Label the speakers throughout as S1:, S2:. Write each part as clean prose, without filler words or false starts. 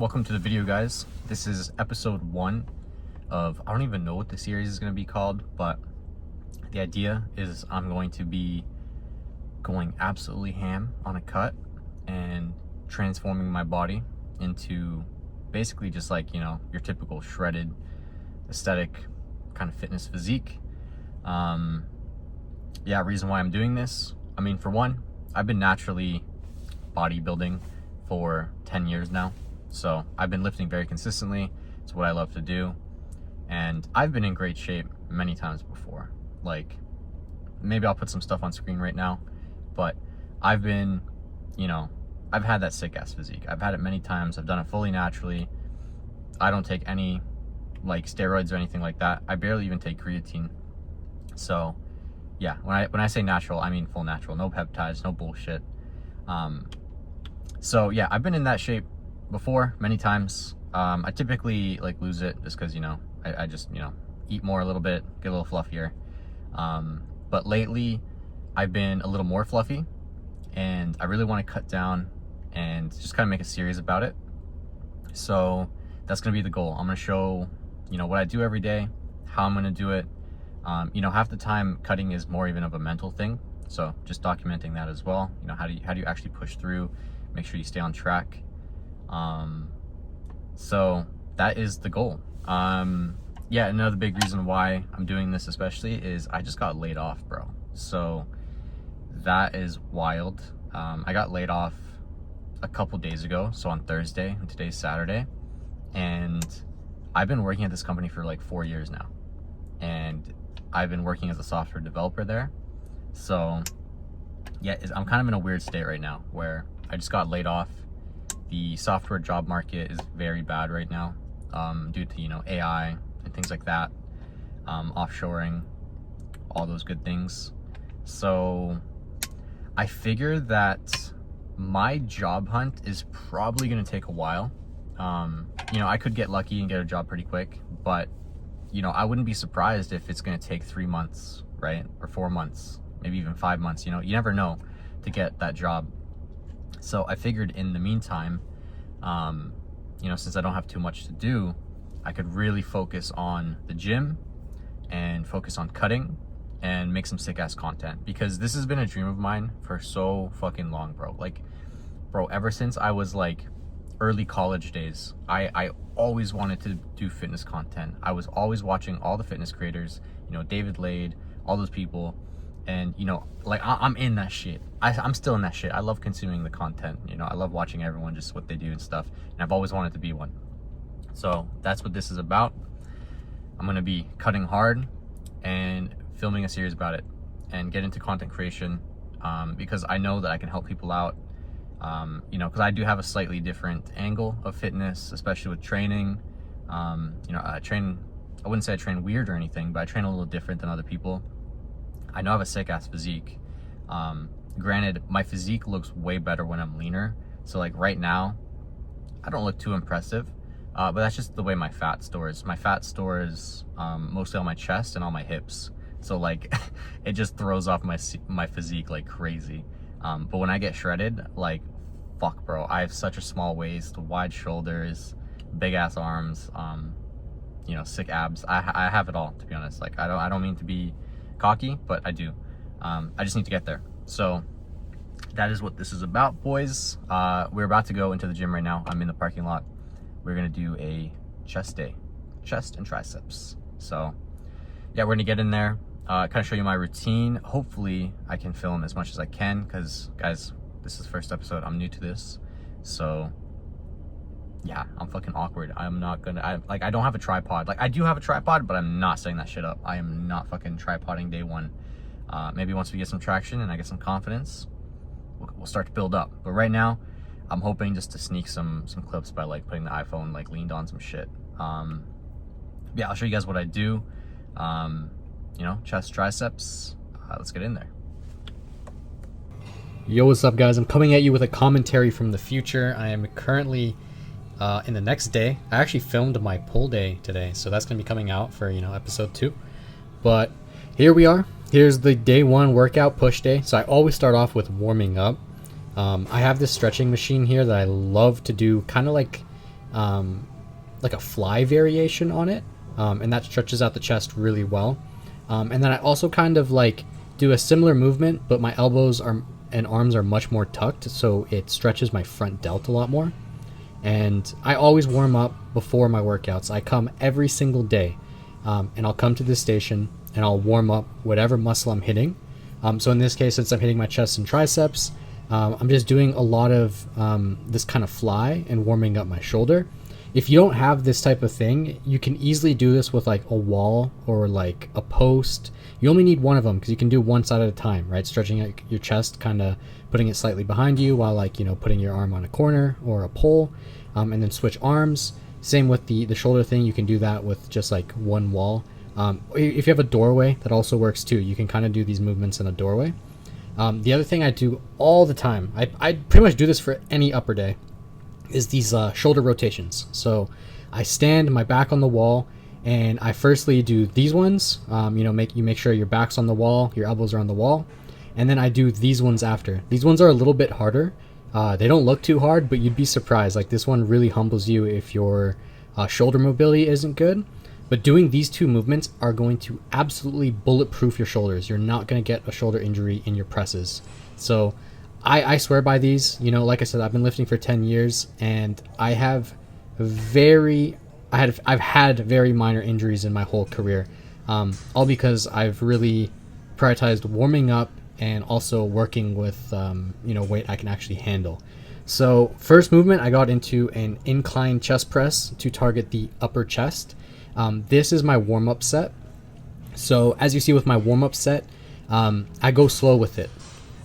S1: Welcome to the video, guys. This is episode 1 of, I don't even know what the series is going to be called, but the idea is I'm going to be going absolutely ham on a cut and transforming my body into basically just like, your typical shredded, aesthetic kind of fitness physique. Reason why I'm doing this, I mean, for one, I've been naturally bodybuilding for 10 years now. So I've been lifting very consistently. It's what I love to do. And I've been in great shape many times before. Like, maybe I'll put some stuff on screen right now, but I've been, I've had that sick ass physique. I've had it many times. I've done it fully naturally. I don't take any like steroids or anything like that. I barely even take creatine. So yeah, when I say natural, I mean full natural, no peptides, no bullshit. So yeah, I've been in that shape before many times. I typically like lose it just because I just eat more a little bit, get a little fluffier. But lately I've been a little more fluffy, and I really want to cut down and just kind of make a series about it. So that's gonna be the goal. I'm gonna show what I do every day, how I'm gonna do it. Half the time cutting is more even of a mental thing, so just documenting that as well. How do you actually push through, make sure you stay on track. So that is the goal. Another big reason why I'm doing this especially is I just got laid off, bro. So that is wild. I got laid off a couple days ago, so on Thursday, and today's Saturday, and I've been working at this company for like 4 years now, and I've been working as a software developer there. So yeah, I'm kind of in a weird state right now where I just got laid off. The software job market is very bad right now, due to AI and things like that, offshoring, all those good things. So I figure that my job hunt is probably going to take a while. I could get lucky and get a job pretty quick, but I wouldn't be surprised if it's going to take 3 months, right? Or 4 months, maybe even 5 months. You never know to get that job. So I figured in the meantime, since I don't have too much to do, I could really focus on the gym and focus on cutting and make some sick ass content, because this has been a dream of mine for so fucking long, bro. Like, bro, ever since I was like early college days, I always wanted to do fitness content. I was always watching all the fitness creators, David Lade, all those people. And I'm in that shit. I'm still in that shit. I love consuming the content. I love watching everyone, just what they do and stuff, and I've always wanted to be one. So that's what this is about. I'm gonna be cutting hard and filming a series about it and get into content creation, because I know that I can help people out. Because I do have a slightly different angle of fitness, especially with training. I wouldn't say I train weird or anything, but I train a little different than other people. I know I have a sick ass physique. Granted, my physique looks way better when I'm leaner. So like right now, I don't look too impressive, but that's just the way my fat stores. My fat stores mostly on my chest and on my hips. So like, it just throws off my physique like crazy. But when I get shredded, like, fuck, bro, I have such a small waist, wide shoulders, big ass arms, sick abs. I have it all, to be honest. Like, I don't mean to be cocky, but I do. I just need to get there. So that is what this is about, boys. We're about to go into the gym right now. I'm in the parking lot. We're gonna do a chest day, chest and triceps. So yeah, we're gonna get in there, kind of show you my routine. Hopefully I can film as much as I can, because guys, this is the first episode. I'm new to this, so yeah, I'm fucking awkward. I don't have a tripod. Like, I do have a tripod, but I'm not setting that shit up. I am not fucking tripoding day one. Maybe once we get some traction and I get some confidence, we'll start to build up. But right now, I'm hoping just to sneak some clips by like putting the iPhone like leaned on some shit. I'll show you guys what I do. Chest, triceps. Let's get in there. Yo, what's up, guys? I'm coming at you with a commentary from the future. I am currently in the next day. I actually filmed my pull day today, so that's gonna be coming out for episode 2. But here we are. Here's the day 1 workout push day. So I always start off with warming up. I have this stretching machine here that I love to do, kind of like
S2: like a fly variation on it, and that stretches out the chest really well. And then I also kind of like do a similar movement, but my elbows are and arms are much more tucked, so it stretches my front delt a lot more. And I always warm up before my workouts. I come every single day, and I'll come to this station and I'll warm up whatever muscle I'm hitting. So in this case, since I'm hitting my chest and triceps, I'm just doing a lot of this kind of fly and warming up my shoulder. If you don't have this type of thing, you can easily do this with like a wall or like a post. You only need one of them because you can do one side at a time, right? Stretching out your chest, kind of putting it slightly behind you while like, you know, putting your arm on a corner or a pole, and then switch arms. Same with the shoulder thing. You can do that with just like one wall. If you have a doorway, that also works too. You can kind of do these movements in a doorway. The other thing I do all the time, I pretty much do this for any upper day, is these shoulder rotations. So I stand my back on the wall, and I firstly do these ones. Make sure your back's on the wall, your elbows are on the wall, and then I do these ones after. These ones are a little bit harder. They don't look too hard, but you'd be surprised. Like this one really humbles you if your shoulder mobility isn't good. But doing these two movements are going to absolutely bulletproof your shoulders. You're not going to get a shoulder injury in your presses. So I swear by these. You know, like I said, I've been lifting for 10 years, and I've had very minor injuries in my whole career, all because I've really prioritized warming up and also working with weight I can actually handle. So first movement, I got into an incline chest press to target the upper chest. This is my warm-up set. So as you see with my warm-up set, I go slow with it.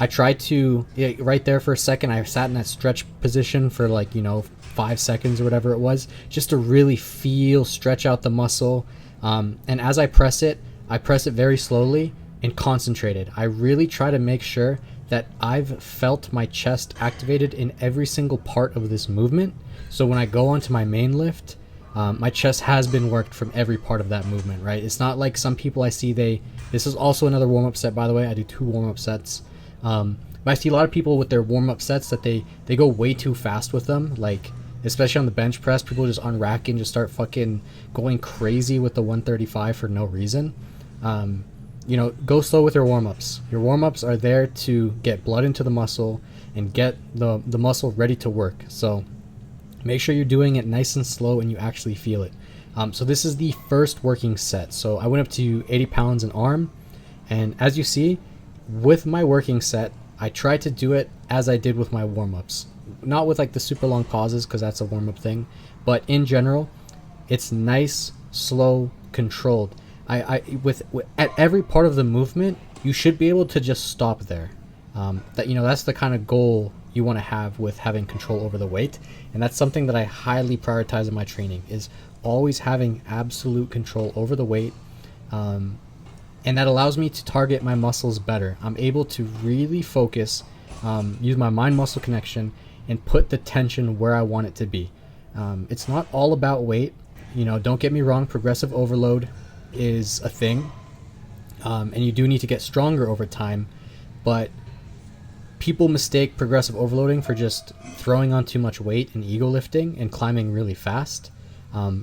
S2: I try to, right there for a second, I sat in that stretch position for 5 seconds or whatever it was, just to really stretch out the muscle. And as I press it very slowly and concentrated. I really try to make sure that I've felt my chest activated in every single part of this movement. So when I go onto my main lift, my chest has been worked from every part of that movement, right? It's not like some people I see, this is also another warm-up set, by the way. I do 2 warm-up sets. But I see a lot of people with their warm-up sets that they go way too fast with them. Like, especially on the bench press, people just unrack and just start fucking going crazy with the 135 for no reason. Go slow with your warm-ups. Your warm-ups are there to get blood into the muscle and get the muscle ready to work. So make sure you're doing it nice and slow and you actually feel it. So this is the first working set. So I went up to 80 pounds an arm. And as you see, with my working set, I tried to do it as I did with my warm-ups. Not with like the super long pauses, because that's a warm-up thing. But in general, it's nice, slow, controlled. At every part of the movement, you should be able to just stop there. That's the kind of goal you want to have with having control over the weight, and that's something that I highly prioritize in my training, is always having absolute control over the weight, and that allows me to target my muscles better. I'm able to really focus, use my mind-muscle connection, and put the tension where I want it to be. It's not all about weight. Don't get me wrong, progressive overload is a thing, and you do need to get stronger over time, but people mistake progressive overloading for just throwing on too much weight and ego lifting and climbing really fast.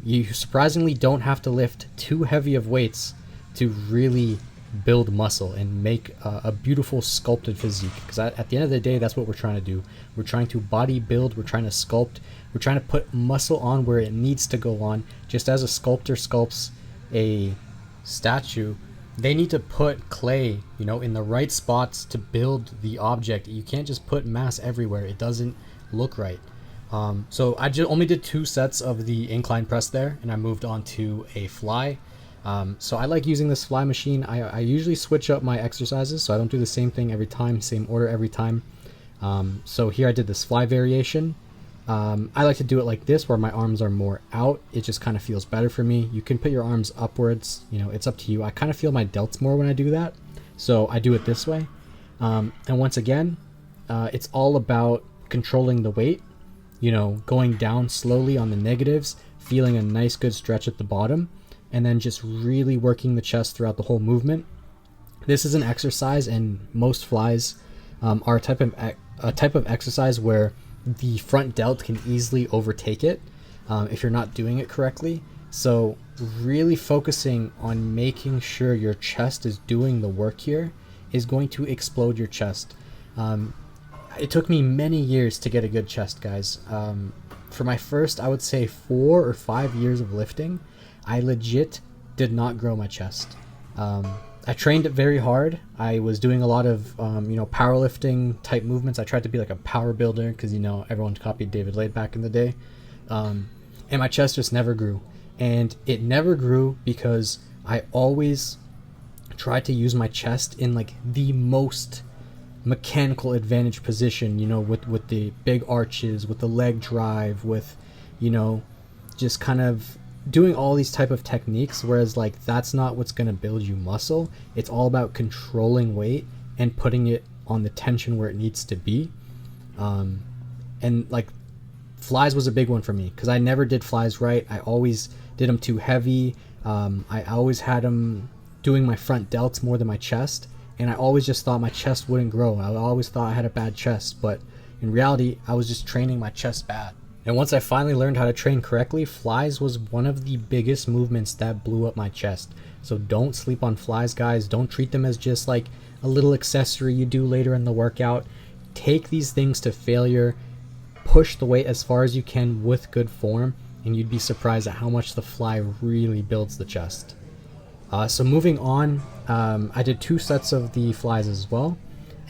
S2: You surprisingly don't have to lift too heavy of weights to really build muscle and make a beautiful sculpted physique, because at the end of the day, that's what we're trying to do. We're trying to body build, we're trying to sculpt, we're trying to put muscle on where it needs to go on. Just as a sculptor sculpts a statue, they need to put clay, in the right spots to build the object. You can't just put mass everywhere. It doesn't look right. So I only did 2 sets of the incline press there, and I moved on to a fly. So I like using this fly machine. I usually switch up my exercises, so I don't do the same thing every time, same order every time. So here I did this fly variation. I like to do it like this, where my arms are more out. It just kind of feels better for me. You can put your arms upwards, it's up to you. I kind of feel my delts more when I do that, so I do it this way. And once again, it's all about controlling the weight, going down slowly on the negatives, feeling a nice good stretch at the bottom, and then just really working the chest throughout the whole movement. This is an exercise, and most flies are a type of exercise where the front delt can easily overtake it. if you're not doing it correctly. So really focusing on making sure your chest is doing the work here is going to explode your chest. It took me many years to get a good chest, guys. For my first, I would say 4 or 5 years of lifting, I legit did not grow my chest. I trained it very hard. I was doing a lot of, powerlifting type movements. I tried to be like a power builder because, everyone copied David Lade back in the day. And my chest just never grew. And it never grew because I always tried to use my chest in like the most mechanical advantage position, with the big arches, with the leg drive, with, just kind of doing all these type of techniques, whereas like that's not what's going to build you muscle. It's all about controlling weight and putting it on the tension where it needs to be. And like flies was a big one for me because I never did flies right. I always did them too heavy. I always had them doing my front delts more than my chest, and I always just thought my chest wouldn't grow. I always thought I had a bad chest, but in reality I was just training my chest bad. And once I finally learned how to train correctly, flies was one of the biggest movements that blew up my chest. So don't sleep on flies, guys. Don't treat them as just like a little accessory you do later in the workout. Take these things to failure. Push the weight as far as you can with good form, and you'd be surprised at how much the fly really builds the chest. So moving on, I did 2 sets of the flies as well,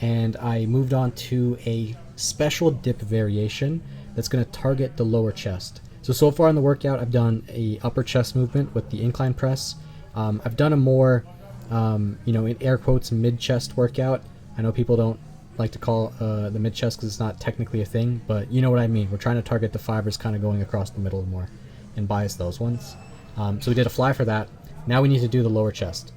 S2: and I moved on to a special dip variation that's going to target the lower chest. So far in the workout, I've done a upper chest movement with the incline press. I've done a more, in air quotes, mid-chest workout. I know people don't like to call the mid-chest because it's not technically a thing, but you know what I mean. We're trying to target the fibers kind of going across the middle more and bias those ones. So we did a fly for that. Now we need to do the lower chest.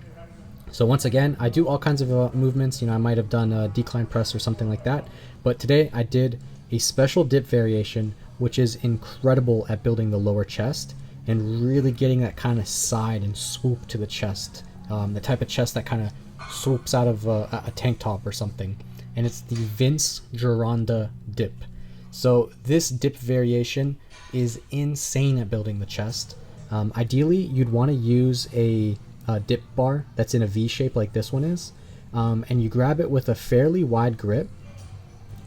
S2: So once again, I do all kinds of movements. I might have done a decline press or something like that, but today I did a special dip variation, which is incredible at building the lower chest and really getting that kind of side and swoop to the chest, the type of chest that kind of swoops out of a tank top or something. And it's the Vince Gironda dip. So this dip variation is insane at building the chest. Ideally, you'd want to use a dip bar that's in a V shape like this one is, and you grab it with a fairly wide grip,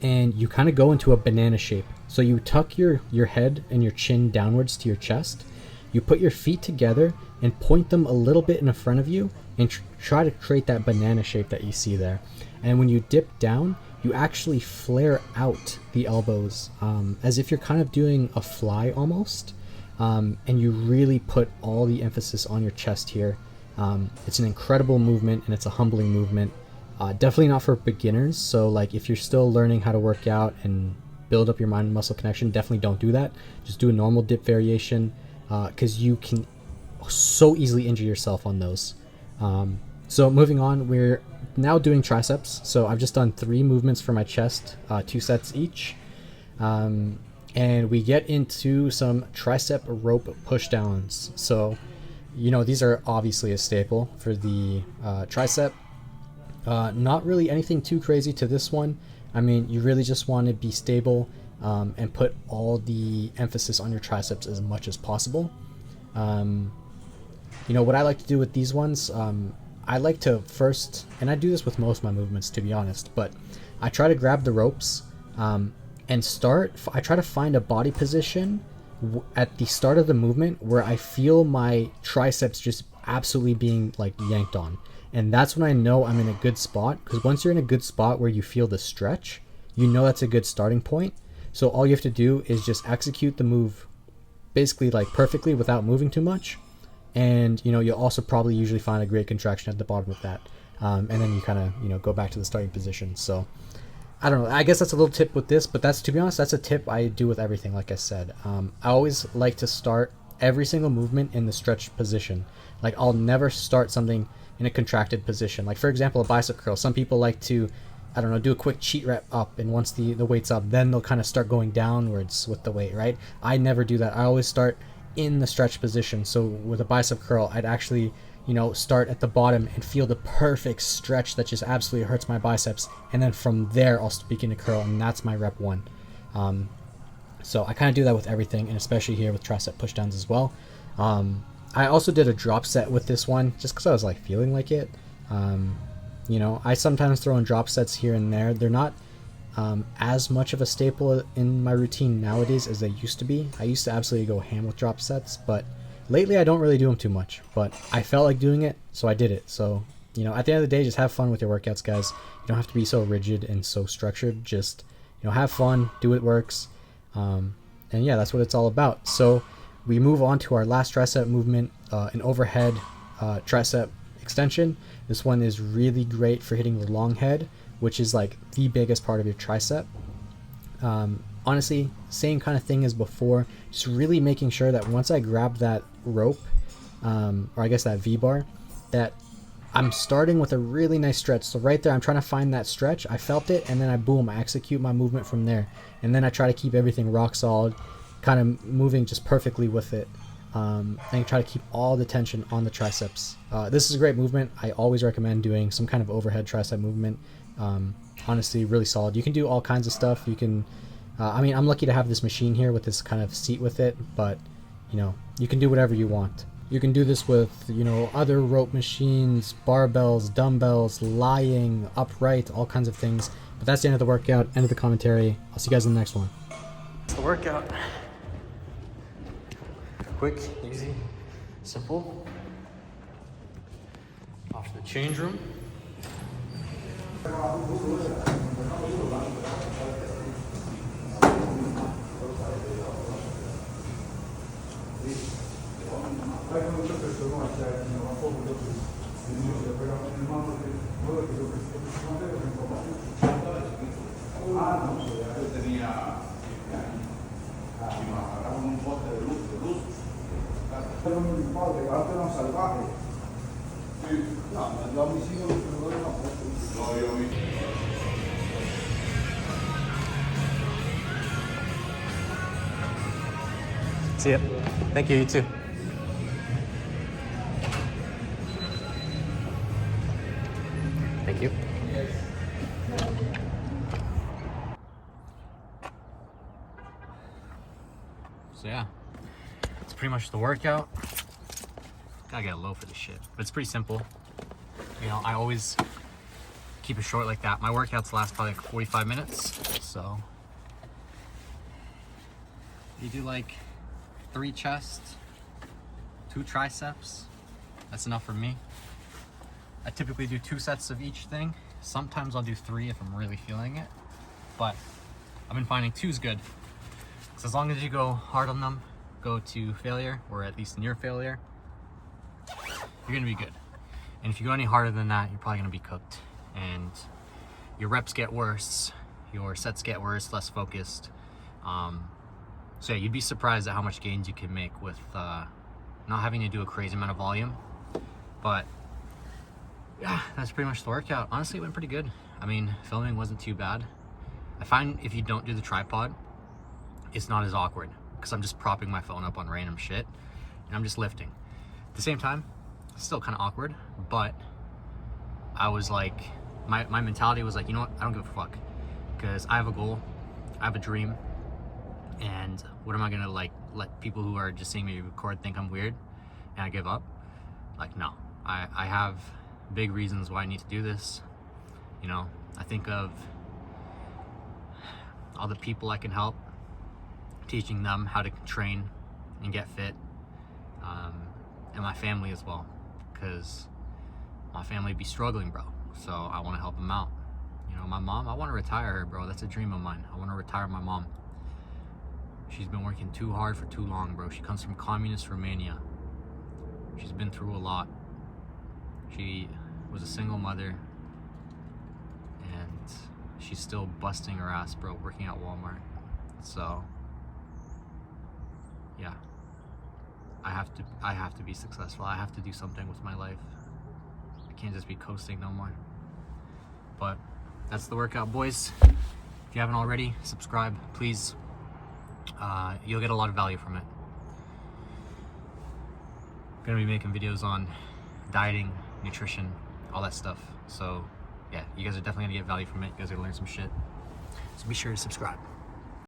S2: and you kind of go into a banana shape. So you tuck your head and your chin downwards to your chest. You put your feet together and point them a little bit in front of you and try to create that banana shape that you see there. And when you dip down, you actually flare out the elbows as if you're kind of doing a fly almost. And you really put all the emphasis on your chest here. It's an incredible movement, and it's a humbling movement. Definitely not for beginners. So like if you're still learning how to work out and build up your mind muscle connection, definitely don't do that. Just do a normal dip variation because you can so easily injure yourself on those. So moving on, we're now doing triceps. So I've just done 3 movements for my chest, 2 sets each. And we get into some tricep rope pushdowns. So, these are obviously a staple for the tricep. Not really anything too crazy to this one. I mean, you really just want to be stable and put all the emphasis on your triceps as much as possible. What I like to do with these ones, I like to first, and I do this with most of my movements to be honest, but I try to grab the ropes and I try to find a body position at the start of the movement where I feel my triceps just absolutely being like yanked on. And that's when I know I'm in a good spot, because once you're in a good spot where you feel the stretch, that's a good starting point. So all you have to do is just execute the move basically like perfectly without moving too much. And you'll also probably usually find a great contraction at the bottom of that. And then you kind of go back to the starting position. So I don't know, I guess that's a little tip with this, but to be honest, that's a tip I do with everything. Like I said, I always like to start every single movement in the stretched position. Like I'll never start something in a contracted position. Like for example, a bicep curl. Some people like to, do a quick cheat rep up, and once the weight's up, then they'll kind of start going downwards with the weight, right? I never do that. I always start in the stretch position. So with a bicep curl, I'd actually, start at the bottom and feel the perfect stretch that just absolutely hurts my biceps. And then from there, I'll begin to curl, and that's my rep 1. So I kind of do that with everything, and especially here with tricep pushdowns as well. I also did a drop set with this one just because I was like feeling like it. You know, I sometimes throw in drop sets here and there. They're not as much of a staple in my routine nowadays as they used to be. I used to absolutely go ham with drop sets, but lately I don't really do them too much. But I felt like doing it, so I did it. So, you know, at the end of the day, just have fun with your workouts, guys. You don't have to be so rigid and so structured. Just, you know, have fun, do what works. And yeah, that's what it's all about. So we move on to our last tricep movement, an overhead tricep extension. This one is really great for hitting the long head, which is like the biggest part of your tricep. Honestly, same kind of thing as before, just really making sure that once I grab that rope, or I guess that V-bar, that I'm starting with a really nice stretch. So right there, I'm trying to find that stretch. I felt it, and then I execute my movement from there. And then I try to keep everything rock solid, kind of moving just perfectly with it. And try to keep all the tension on the triceps. This is a great movement. I always recommend doing some kind of overhead tricep movement. Honestly, really solid. You can do all kinds of stuff. You can, I mean, I'm lucky to have this machine here with this kind of seat with it, but you know, you can do whatever you want. You can do this with, you know, other rope machines, barbells, dumbbells, lying, upright, all kinds of things. But that's the end of the workout, end of the commentary. I'll see you guys in the next one.
S1: It's the workout. Quick, easy, simple. Off to the change room. See ya. Thank you, you too. Thank you. So yeah, it's pretty much the workout. Gotta get low for this shit, but it's pretty simple. You know, I always keep it short like that. My workouts last probably like 45 minutes, so you do like 3 chest, 2 triceps. That's enough for me. I typically do 2 sets of each thing. Sometimes I'll do 3 if I'm really feeling it, but I've been finding 2 is good. So as long as you go hard on them, go to failure, or at least near failure, you're gonna be good. And if you go any harder than that, you're probably gonna be cooked. And your reps get worse, your sets get worse, less focused. So yeah, you'd be surprised at how much gains you can make with not having to do a crazy amount of volume. But yeah, that's pretty much the workout. Honestly, it went pretty good. I mean, filming wasn't too bad. I find if you don't do the tripod, it's not as awkward because I'm just propping my phone up on random shit and I'm just lifting. At the same time, it's still kind of awkward, but I was like, my mentality was like, you know what, I don't give a fuck because I have a goal, I have a dream, and what am I gonna like let people who are just seeing me record think I'm weird and I give up? Like, no, I have big reasons why I need to do this. You know, I think of all the people I can help, teaching them how to train and get fit, and my family as well, because my family be struggling, bro. So I want to help them out. You know, my mom, I want to retire her, bro. That's a dream of mine. I want to retire my mom. She's been working too hard for too long, bro. She comes from communist Romania. She's been through a lot. She was a single mother, and she's still busting her ass, bro, working at Walmart. So yeah, I have to be successful. I have to do something with my life. I can't just be coasting no more. But that's the workout, boys. If you haven't already, subscribe, please. You'll get a lot of value from it. I'm gonna be making videos on dieting, nutrition, all that stuff. So yeah, you guys are definitely gonna get value from it. You guys are gonna learn some shit. So be sure to subscribe.